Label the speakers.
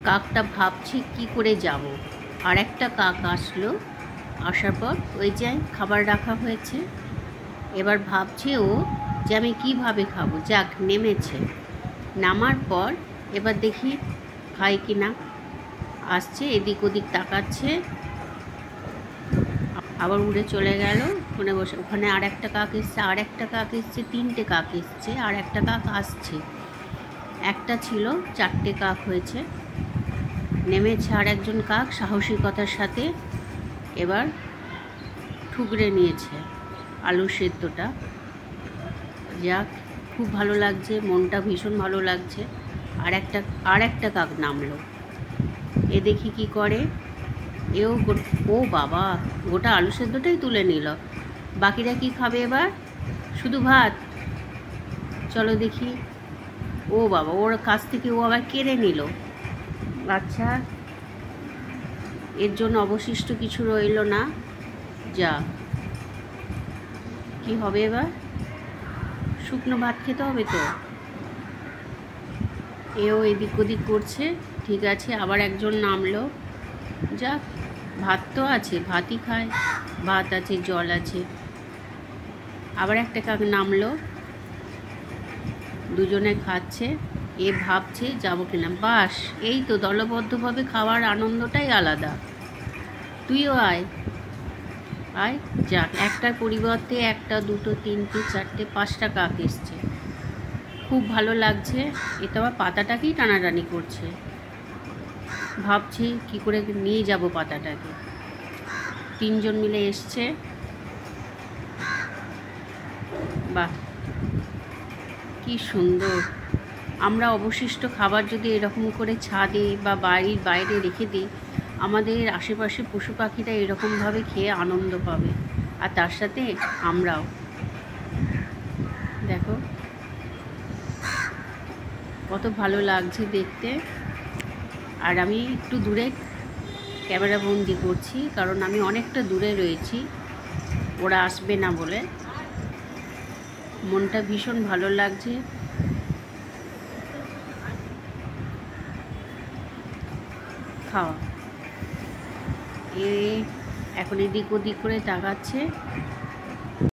Speaker 1: কাকটা ভাবছি কি করে যাব। আর একটা কাক আসলো, আসার পর ওই যে খাবার রাখা হয়েছে, এবার ভাবছে ও যে আমি কিভাবে খাবো। যাক, নেমেছে। নামার পর এবার দেখি খায় কি না। আসছে, এদিক ওদিক তাকাচ্ছে, আবার উড়ে চলে গেল। ওখানে বসে, ওখানে আর একটা কাক এসছে, আর একটা কাক এসছে, 3টে কাক এসছে, আর একটা কাক আসছে। একটা ছিল, 4টে কাক হয়েছে। নেমেছে আর একজন কাক সাহসিকতার সাথে, এবার ঠুকরে নিয়েছে আলু সেদ্ধটা। যাক, খুব ভালো লাগছে, মনটা ভীষণ ভালো লাগছে। আর একটা কাক নামলো, এ দেখি কি করে। ও বাবা, গোটা আলু সেদ্ধটাই তুলে নিল। বাকিরা কি খাবে এবার? শুধু ভাত? চলো দেখি। ও বাবা, ওর কাছ থেকে ও আবার কেড়ে নিল। আচ্ছা, এর জন্য অবশিষ্ট কিছু রইল না। যা, কি হবে এবার? শুকনো ভাত খেতে হবে তো। এও এদিক ওদিক করছে। ঠিক আছে, আবার একজন নামলো। যাক, ভাত তো আছে, ভাতই খায়। ভাত আছে, জল আছে। আবার একটা কাক নামলো, দুজনে খাচ্ছে। এ ভাবছে যাবো কিনা। বাস, এই তো দলবদ্ধভাবে খাওয়ার আনন্দটাই আলাদা। তুইও আয় আয়। যাক, একটার পরিবর্তে 1, 2, 3, 4, 5টা কাক এসছে। খুব ভালো লাগছে। এ তো আবার পাতাটাকেই টানাটানি করছে। ভাবছি কি করে নিয়ে যাব পাতাটাকে। 3জন মিলে এসছে। বাহ, কি সুন্দর। আমরা অবশিষ্ট খাবার যদি এরকম করে ছাদে বা বাড়ির বাইরে রেখে দিই, আমাদের আশেপাশে পশু পাখিরা এরকমভাবে খেয়ে আনন্দ পাবে, আর তার সাথে আমরাও। দেখো কত ভালো লাগছে দেখতে। আর আমি একটু দূরে ক্যামেরা বন্দি করছি, কারণ আমি অনেকটা দূরে রয়েছি, ওরা আসবে না বলে। মনটা ভীষণ ভালো লাগছে। খাওয়া, এখন এদিক ওদিক করে তাকাচ্ছে।